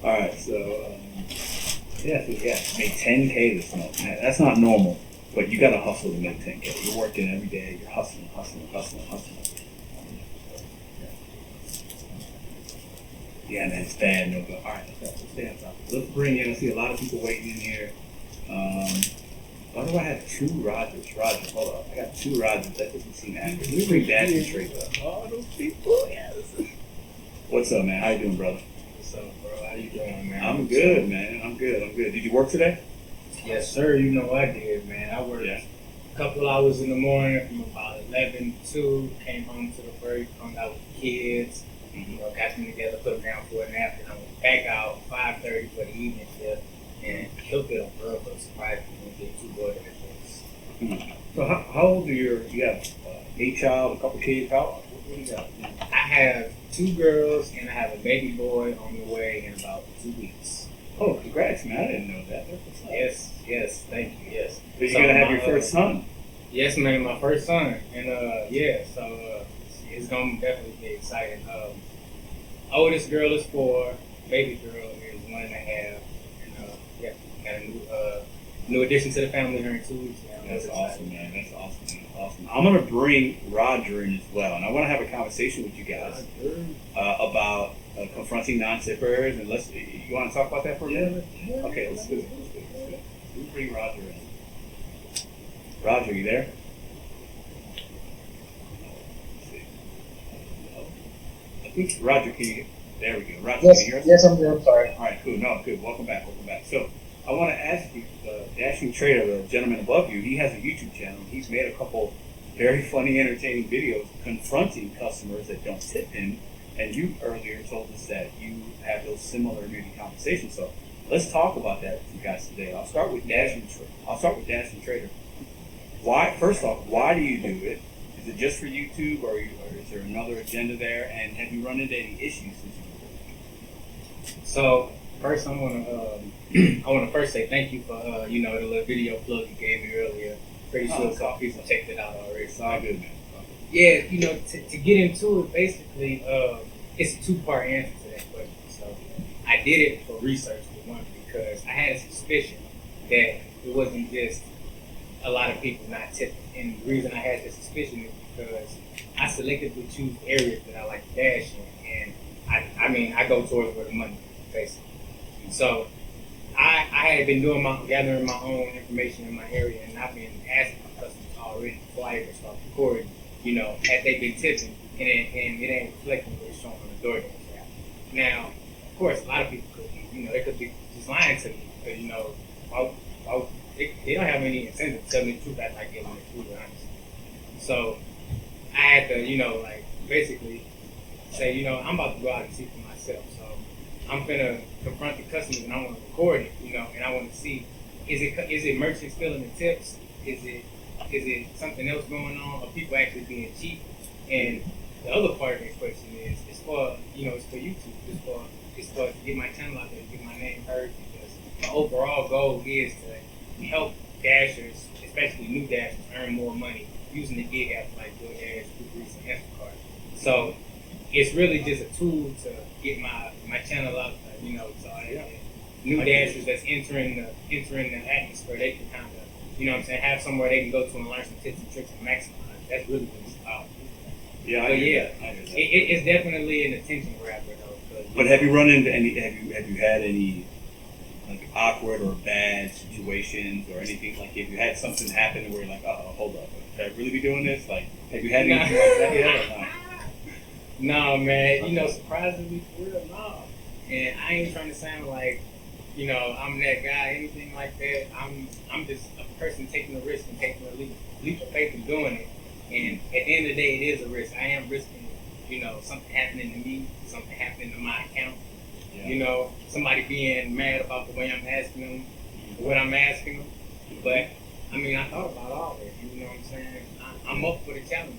All right, so make 10K this month. Man, that's not normal, but you gotta hustle to make 10K. You're working every day. You're hustling. Yeah, man, it's bad. No, but all right, let's stay on top. Let's bring in. I see a lot of people waiting in here. Why do I have two Rogers? Roger, hold up. I got two Rogers. That doesn't seem accurate. Let me bring Dash and Trey up. All those people, yes. What's up, man? How you doing, brother? What's up, bro? How you doing, man? I'm good, man. I'm good. Did you work today? Yes, sir. You know I did, man. I worked a couple hours in the morning from about 11 to 2. Came home to the break, hung out with the kids. You know, got them together, put them down for a nap, and I went back out 5:30 for the evening shift. And killed it on purpose. Surprisingly, didn't get too bored of it. So how old are you have 8 child, a couple kids? What do you got? I have 2 girls and I have a baby boy on the way in about 2 weeks. Oh, congrats, man. I didn't know that. Yes, thank you, yes. So you're going to have your first son? Yes, man, my first son. And it's going to definitely be exciting. Oldest girl is 4, baby girl is 1.5. Got a new addition to the family here in 2 weeks now. That's awesome, man. That's awesome. I'm going to bring Roger in as well, and I want to have a conversation with you guys about confronting non-tippers. And you want to talk about that for a minute? Yeah. Okay, let's do it. Let's bring Roger in. Roger, you there? I think Roger, there we go. Roger, yes, can you hear us? Yes, I'm there. I'm sorry. All right, cool. No, good. Welcome back. So, I want to ask you, Dashing Trader, the gentleman above you, he has a YouTube channel. He's made a couple very funny, entertaining videos confronting customers that don't tip him. And you earlier told us that you have those similar maybe conversations. So let's talk about that with you guys today. I'll start with Dashing Trader. First off, why do you do it? Is it just for YouTube, or is there another agenda there? And have you run into any issues since you do it? So first, I want to first say thank you for the little video plug you gave me earlier. Pretty sure a couple people checked it out already. It's all good, man. Yeah, to get into it, basically, it's a 2-part answer to that question. So I did it for research, for one, because I had a suspicion that it wasn't just a lot of people not tipping. And the reason I had this suspicion is because I selectively choose areas that I like to dash in, and I go towards where the money is, basically. So I had been gathering my own information in my area, and I've been asking my customers already before I even start recording, had they been tipping, and it ain't reflecting what it's showing on the DoorDash app. Now, of course, a lot of people could be, they could be just lying to me, because, they don't have any incentive to tell me the truth after I give them the truth, honestly. So I had to, basically say, I'm about to go out and see for myself. So I'm gonna confront the customers and I want to record it, and I want to see, is it merchants stealing the tips? Is it something else going on? Are people actually being cheap? And the other part of this question is, it's for YouTube. It's for to get my channel out there, to get my name heard, because my overall goal is to help dashers, especially new dashers, earn more money using the gig apps like DoorDash, Uber Eats, and Instacart. So it's really just a tool to get my channel out there, so new dashers that's entering the atmosphere, they can kind of, have somewhere they can go to and learn some tips and tricks and maximize. That's really what it's about. Yeah, it's definitely an attention grabber though. But have you run into any? Have you had any like awkward or bad situations or anything? Like, if you had something happen where you're like, hold up, should I really be doing this? Like, have you had anything like that yet or not? No, man. Surprisingly, for real, no. And I ain't trying to sound like, I'm that guy, anything like that. I'm just a person taking a risk and taking a leap of faith and doing it. And at the end of the day, it is a risk. I am risking, something happening to me, something happening to my account. Yeah. Somebody being mad about the way I'm asking them, what I'm asking them. But, I thought about all that, you know what I'm saying? I'm up for the challenge,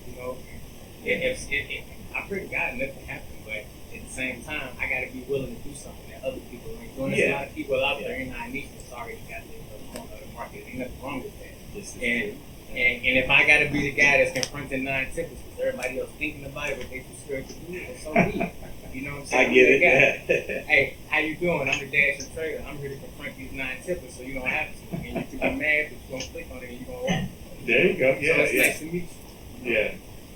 If I pray to God nothing happened, but at the same time, I got to be willing to do something that other people ain't doing. There's a lot of people out there in our niche that's already got the market. Ain't nothing wrong with that. And if I got to be the guy that's confronting non-tippers because everybody else thinking about it, but they too scared to do it, so be it. You know what I'm I saying? get it. That guy. Yeah. Hey, how you doing? I'm the dashing trader. I'm here to confront these 9-tippers, so you don't have to. And you can be mad, but you're gonna click on it and you're gonna watch. There you go. So Yeah, it's yeah. nice to meet you. Yeah.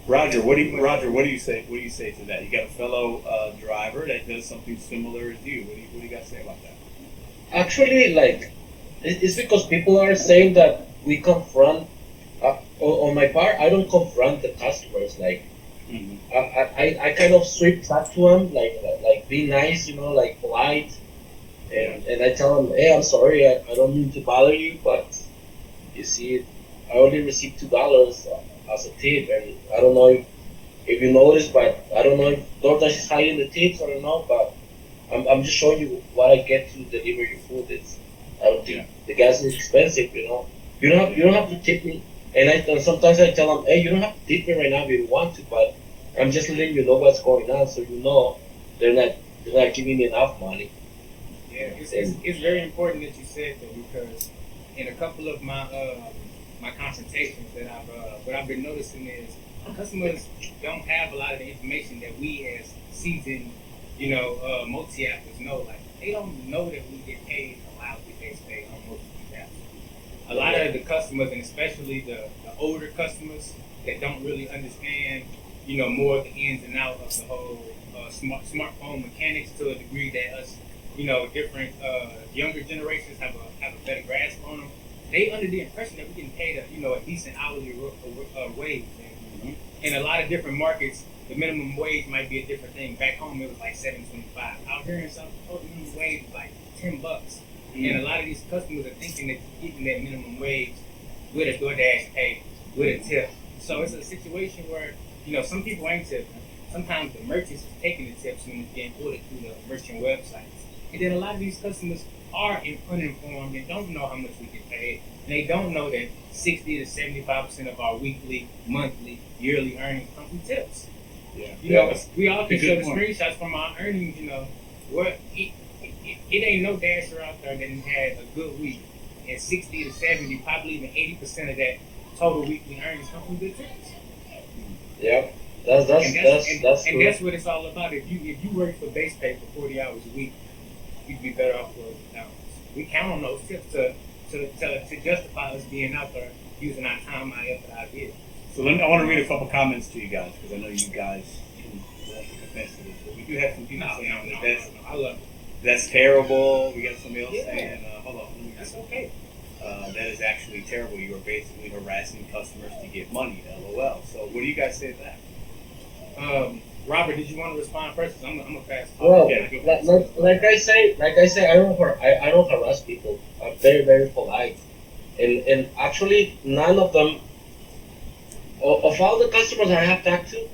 Roger, what do you say? What do you say to that? You got a fellow driver that does something similar as you. What do you got to say about that? Actually, like, it's because people are saying that we confront. On my part, I don't confront the customers. Like, Mm-hmm. I kind of sweep back to them, like be nice, like polite, and I tell them, hey, I'm sorry, I don't mean to bother you, but you see, I only received $2 as a tip, and I don't know if you noticed, but I don't know if DoorDash is hiding the tips or not, but I'm just showing you what I get to deliver your food. I don't think the gas is expensive, You don't have to tip me. And sometimes I tell them, hey, you don't have to tip me right now if you don't want to, but I'm just letting you know what's going on, so they're not giving me enough money. Yeah, it's very important that you said that, because in a couple of my confrontations that what I've been noticing is customers don't have a lot of the information that we as seasoned, multi-appers know. Like, they don't know that we get paid a lousy base pay on most of these apps. A lot of the customers, and especially the older customers that don't really understand, more of the ins and outs of the whole smartphone mechanics to a degree that us, different younger generations have a better grasp on them. They under the impression that we're getting paid a decent hourly wage. And in a lot of different markets, the minimum wage might be a different thing. Back home, it was like $7.25. Out here in South Dakota, the minimum wage is like $10. And a lot of these customers are thinking that you're getting that minimum wage with a DoorDash pay, with a tip. So it's a situation where, some people ain't tipping. Sometimes the merchants is taking the tips when it's getting ordered through the merchant websites. And then a lot of these customers are uninformed and don't know how much we get paid. And they don't know that 60 to 75% of our weekly, monthly, yearly earnings come from tips. Yeah. We all can show the point. screenshots from our earnings, where it ain't no dasher out there that had a good week, and 60 to 70, probably even 80% of that total weekly earnings come from good tips. Yeah, that's what it's all about. If you work for base pay for 40 hours a week, you'd be better off for $1,000. We count on those tips to justify us being out there using our time, our effort, our gift. So I want to read a couple comments to you guys, because I know you guys can confess to this, but we do have some people saying I love it. that's terrible. We got somebody else Yeah. saying, hold on, That's okay. that is actually terrible. You are basically harassing customers to get money. LOL. So what do you guys say to that? Robert, did you want to respond first? 'Cause I'm gonna pass. Well, Yeah, like I say, I don't harass people. I'm very, very polite, and actually none of them, of all the customers I have talked to,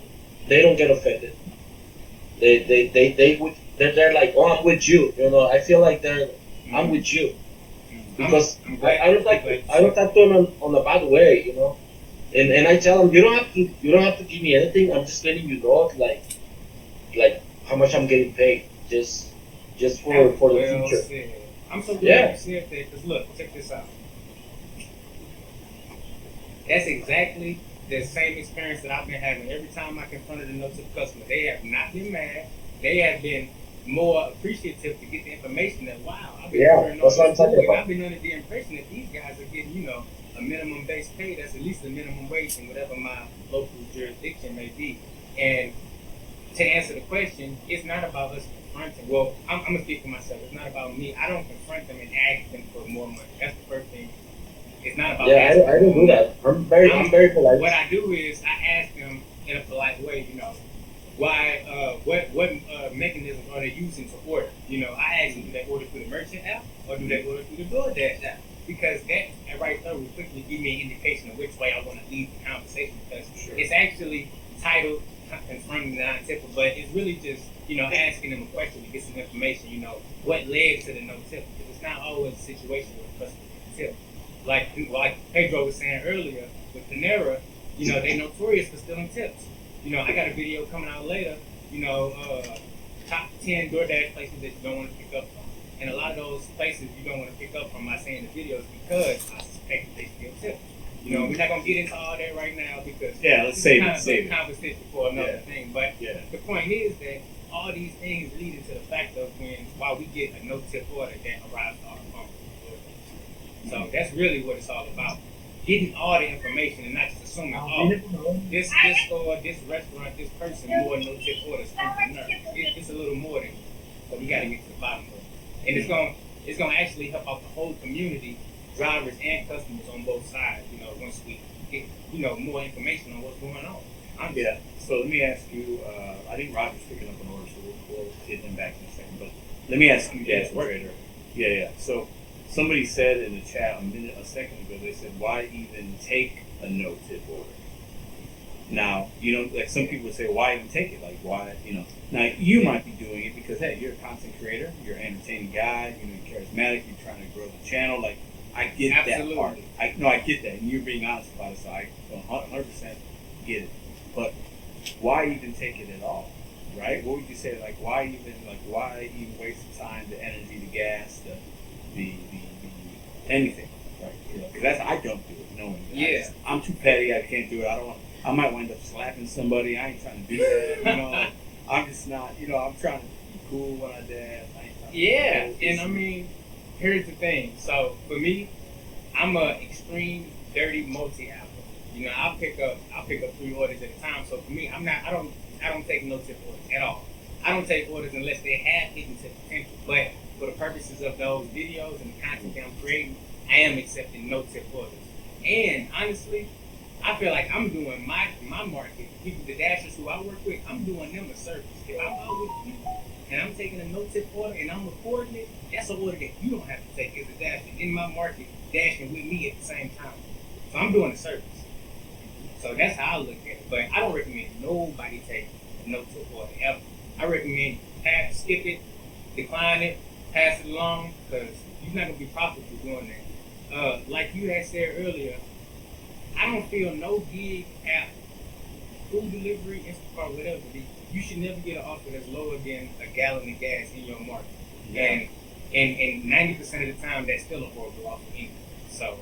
they don't get offended. They're like, oh, I'm with you. I feel like I'm with you, because I'm glad- I don't talk to them on a bad way. And I tell them, you don't have to give me anything. I'm just letting you know, like how much I'm getting paid, just for the Well future. said. I'm so glad Yeah. you said that, because look, check this out. That's exactly the same experience that I've been having every time I confronted a no-tip customer. They have not been mad. They have been more appreciative to get the information that, wow, I've been ordering all that's what I'm this talking food, and about. I've been under the impression that these guys are getting, a minimum base pay that's at least the minimum wage in whatever my local jurisdiction may be. And to answer the question, it's not about us confronting. Well, I'm gonna speak for myself. It's not about me. I don't confront them and ask them for more money. That's the first thing. It's not about Yeah, asking I don't for do more that. I'm very polite. What I do is I ask them in a polite way, why, what mechanisms are they using to order? I ask them, do they order through the merchant app or do they order through the DoorDash app? Because that right there will quickly give me an indication of which way I want to lead the conversation, because it's actually titled confronting the non-tipper, but it's really just, asking them a question to get some information, what led to the no-tip, because it's not always a situation where the customer gets tip. Like Pedro was saying earlier, with Panera, they notorious for stealing tips. I got a video coming out later, top 10 DoorDash places that you don't want to pick up from. And a lot of those places you don't want to pick up from by saying the videos, because I suspect that they steal tips. We're not going to get into all that right now, because Yeah, let's save it. Conversation for another thing. But the point is that all these things leading to the fact of why we get a no-tip order that arrives to our phone. So that's really what it's all about. Getting all the information and not just assuming, oh, this store, this restaurant, this person, more no-tip orders come from there. It's a little more than that. So we got to get to the bottom of it. And it's gonna actually help out the whole community, drivers and customers on both sides, once we get, more information on what's going on. Yeah. So let me ask you, I think Roger's picking up an order, so we'll hit him back in a second. But let me ask you, Dash Trader. Yeah. So somebody said in the chat a second ago, they said, why even take a no-tip order? Now, like some people would say, why even take it? Like, why, Now, you might be doing it because, hey, you're a content creator, you're an entertaining guy, you're charismatic, you're trying to grow the channel. Like, I get Absolutely. that part. I get that, and you're being honest about it, so I 100% get it. But why even take it at all, right? What would you say? Like, why even waste the time, the energy, the gas, the anything, right? Because I don't do it. No one. Yeah. I'm too petty. I can't do it. I might wind up slapping somebody. I ain't trying to do that. I'm just not. I'm trying to be cool when I dash. I ain't trying to And I mean, here's the thing. So for me, I'm a extreme dirty multi-apple. I'll pick up 3 orders at a time. So for me, I don't take no tip orders at all. I don't take orders unless they have hidden tip potential. But for the purposes of those videos and the content that I'm creating, I am accepting no tip orders. And honestly, I feel like I'm doing my market, people, the dashers who I work with, I'm doing them a service. If I'm out with you and I'm taking a no tip order and I'm recording it, that's an order that you don't have to take as a dasher in my market, dashing with me at the same time. So I'm doing a service. So that's how I look at it. But I don't recommend nobody take a no tip order ever. I recommend skip it, decline it, pass it along, because you're not gonna be profitable doing that. Like you had said earlier, I don't feel no gig app, food delivery, Instacart, whatever. You should never get an offer that's lower than a gallon of gas in your market. Yeah. And 90% of the time, that's still a horrible offer anyway. So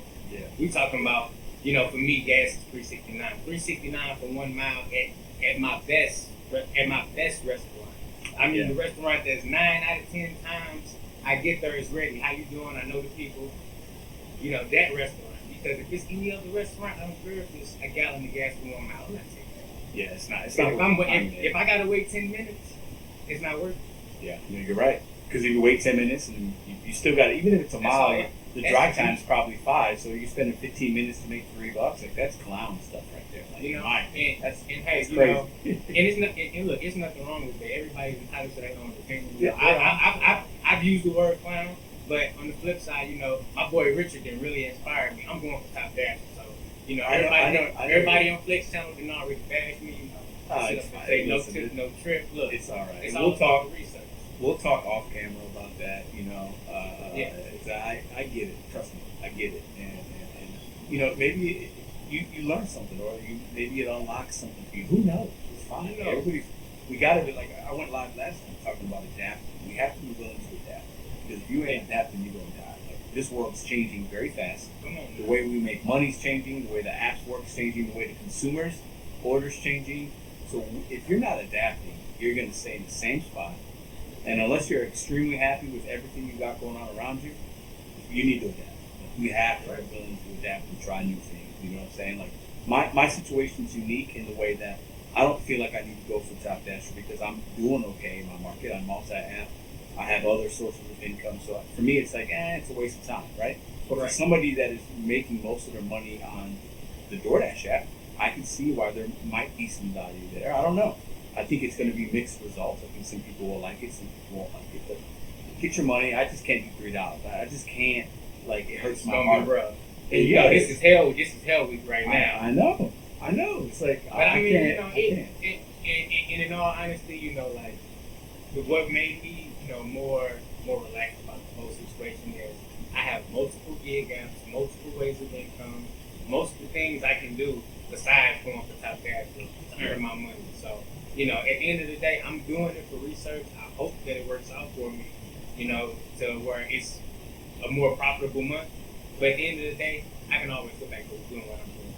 we talking about, for me, gas is $3.69. $3.69 for 1 mile at my best restaurant. I mean, the restaurant that's 9 out of 10 times I get there is ready. How you doing? I know the people. That restaurant. Because if it's any other restaurant, I don't care if it's a gallon of gas for 1 mile. I'm not taking that. Yeah, it's not. If I gotta wait 10 minutes, it's not worth it. Yeah, you're right. Because if you wait 10 minutes and you still got, even if it's a mile, the drive time is probably 5, so you're spending 15 minutes to make $3. Like, that's clown stuff right there. Like, that's crazy. And look, there's nothing wrong with that. Everybody's entitled to their own opinion. I've used the word clown, but on the flip side, my boy Richard didn't really inspire me. I'm going for top dasher, so everybody on Flex Channel can already bash me. Say no tip, no trip. Look, it's all right. It's we'll all talk research. We'll talk off camera about that. I get it. Trust me, I get it. And maybe you learn something, or maybe it unlocks something for you. Who knows? It's fine. We got to be like, I went live last time talking about adapting. We have to be willing to adapt, because if you ain't adapting, you're gonna die. Like, this world's changing very fast. The way we make money's changing. The way the apps work is changing. The way the consumers orders changing. So if you're not adapting, you're gonna stay in the same spot. And unless you're extremely happy with everything you got going on around you, you need to adapt. You have to be willing to adapt and try new things. You know what I'm saying? Like, my situation's unique in the way that I don't feel like I need to go for Top Dasher because I'm doing okay in my market. I'm multi-app. I have other sources of income. So for me, it's like, it's a waste of time, right? But for somebody that is making most of their money on the DoorDash app, I can see why there might be some value there. I don't know. I think it's going to be mixed results. I think some people will like it, some people won't like it. But get your money. I just can't do $3. I just can't. Like, it hurts my heart. Bro. And this is hell. This is hell week right now. I know. It's like, but I mean, and in all honesty, like, what made me, more relaxed about the whole situation is I have multiple gig apps, multiple ways of income, multiple things I can do besides going for Top Dasher to earn my money. So, at the end of the day, I'm doing it for research. I hope that it works out for me, to where it's a more profitable month. But at the end of the day, I can always go back to doing what I'm doing.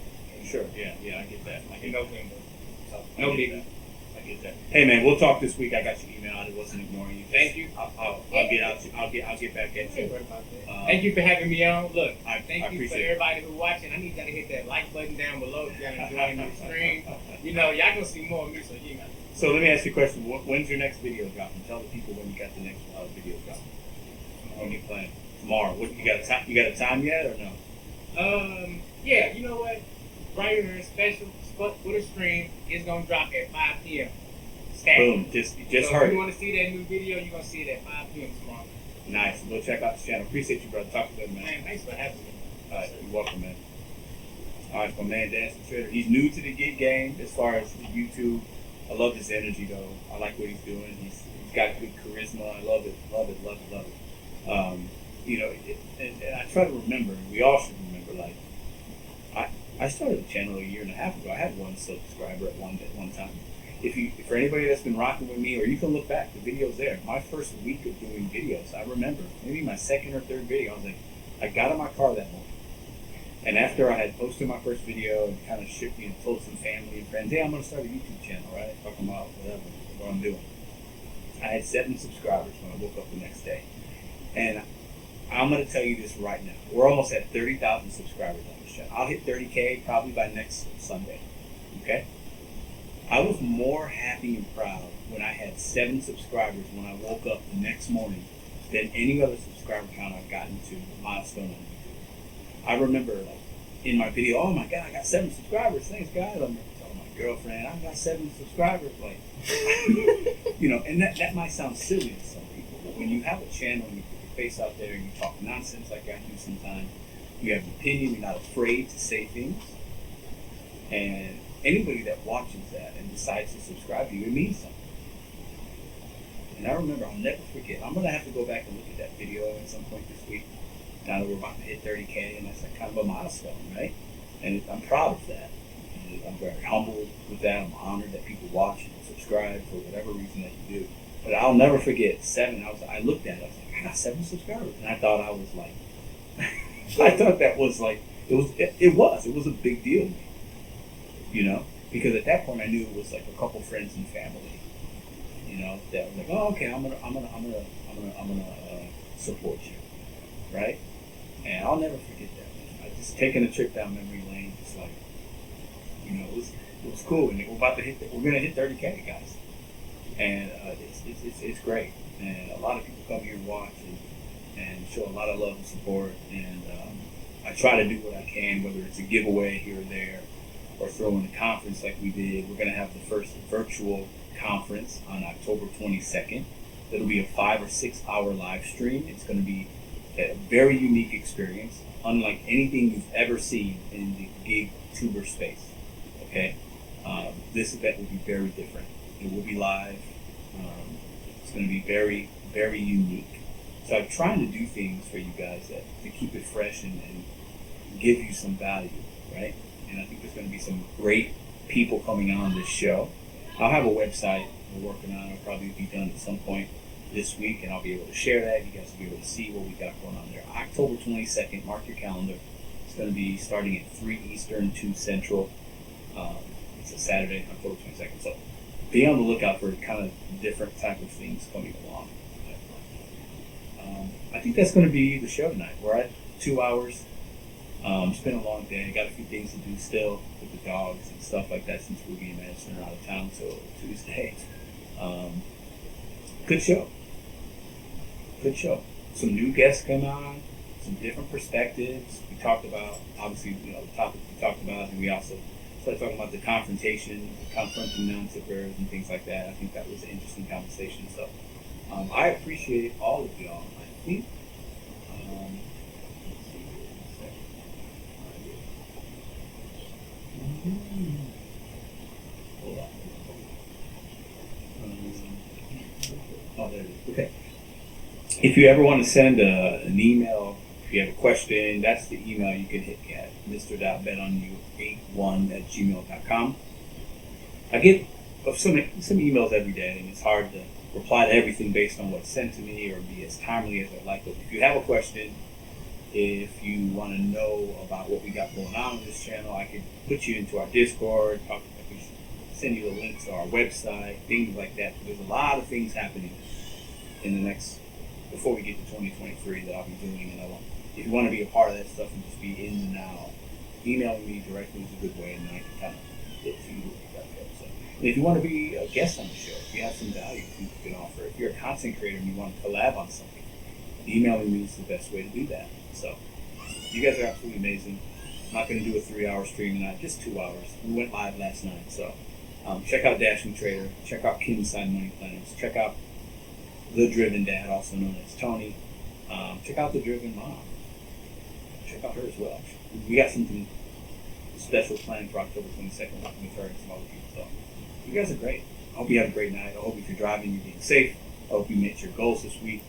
Sure, yeah, I get that. In November. So, no biggie. get that. Hey man, we'll talk this week. I got your email. I wasn't ignoring you. Thank you. I'll get out to. I'll get back at you. Thank you for having me on. Look, I thank you for appreciate it. everybody who's watching. I need y'all to hit that like button down below if y'all enjoying the stream. You know, y'all gonna see more of me, so you got. So let me ask you a question. When's your next video dropping? Tell the people when you got the next video dropping. When you plan tomorrow? What you got? You got a time yet or no? Yeah. You know what? Right here, special for the stream is gonna drop at 5 p.m. Boom! Just so heard. If you want to see that new video, you're gonna see it at 5 p.m. tomorrow. Nice. Go check out the channel. Appreciate you, brother. Talk to them, man. Man, thanks for having me. All right, you're welcome, man. All right, my man, Dancing Trader. He's new to the gig game as far as the YouTube. I love his energy, though. I like what he's doing. He's got good charisma. I love it. You know, and I try to remember, and we all should remember, like, I started the channel a year and a half ago. I had one subscriber at one time. For anybody that's been rocking with me, or you can look back, the video's there. My first week of doing videos, I remember, maybe my second or third video, I was like, I got in my car that morning. And after I had posted my first video and kind of told some family and friends, hey, I'm going to start a YouTube channel, right? Talking about what I'm doing. I had 7 subscribers when I woke up the next day. And I'm going to tell you this right now. We're almost at 30,000 subscribers on this channel. I'll hit 30K probably by next Sunday. Okay? I was more happy and proud when I had 7 subscribers when I woke up the next morning than any other subscriber count I've gotten to milestone on YouTube. I remember, like, in my video, oh my God, I got 7 subscribers. Thanks, guys. I'm telling my girlfriend, I got 7 subscribers. Like, you know, and that might sound silly to some people, but when you have a channel and you put your face out there and you talk nonsense like I do sometimes, you have an opinion, you're not afraid to say things, and anybody that watches that and decides to subscribe to you, it means something. And I remember, I'll never forget, I'm going to have to go back and look at that video at some point this week. Now that we're about to hit 30K, and that's like kind of a milestone, right? And I'm proud of that. And I'm very humbled with that. I'm honored that people watch and subscribe for whatever reason that you do. But I'll never forget 7. I looked at it. I was like, I got 7 subscribers, and I thought I was like, I thought that was like it was a big deal to me, you know, because at that point I knew it was like a couple friends and family, you know, that was like, oh, okay, I'm gonna support you, right? And I'll never forget that. I just taking a trip down memory lane, just like, you know, it was cool. And we're gonna hit 30K, guys, and it's great. And a lot of people come here and watch and show a lot of love and support. And I try to do what I can, whether it's a giveaway here or there, or throw in a conference like we did. We're gonna have the first virtual conference on October 22nd. It'll be a 5 or 6 hour live stream. It's gonna be a very unique experience, unlike anything you've ever seen in the gig tuber space. Okay, this event will be very different. It will be live. It's going to be very, very unique. So I'm trying to do things for you guys to keep it fresh and give you some value, right? And I think there's going to be some great people coming on this show. I'll have a website we're working on. It'll probably be done at some point this week, and I'll be able to share that. You guys will be able to see what we got going on there. October 22nd, mark your calendar. It's going to be starting at 3 Eastern, 2 Central. It's a Saturday, October 22nd. So be on the lookout for kind of different type of things coming along. I think that's going to be the show tonight. We're at 2 hours. It's been a long day. Got a few things to do still with the dogs and stuff like that since Ruby and Madison are out of town till Tuesday. Good show. Good show. Some new guests come on, some different perspectives. We talked about, obviously, you know, the topics we talked about, and we also started talking about the confrontation, confronting non-tippers and things like that. I think that was an interesting conversation. So I appreciate all of y'all. I think, hold on. Oh, there it is. Okay. If you ever want to send an email, if you have a question, that's the email you can hit me at, mr.betonu81@gmail.com. I get some emails every day, and it's hard to reply to everything based on what's sent to me or be as timely as I'd like. But if you have a question, if you want to know about what we got going on this channel, I could put you into our Discord, send you a link to our website, things like that. There's a lot of things happening in the next, before we get to 2023 that I'll be doing. And if you want to be a part of that stuff and just be in the now, emailing me directly is a good way, and I can kind of get to you about that. So, and if you want to be a guest on the show, if you have some value you can offer, if you're a content creator and you want to collab on something, emailing me is the best way to do that. So, you guys are absolutely amazing. I'm not going to do a 3-hour stream tonight, just 2 hours. We went live last night, so check out Dashing Trader, check out Kinside Money Planners, check out The Driven Dad, also known as Tony. Check out The Driven Mom. Check out her as well. We got something special planned for October 22nd with her and some other people. So you guys are great. I hope you have a great night. I hope if you're driving, you're being safe. I hope you met your goals this week.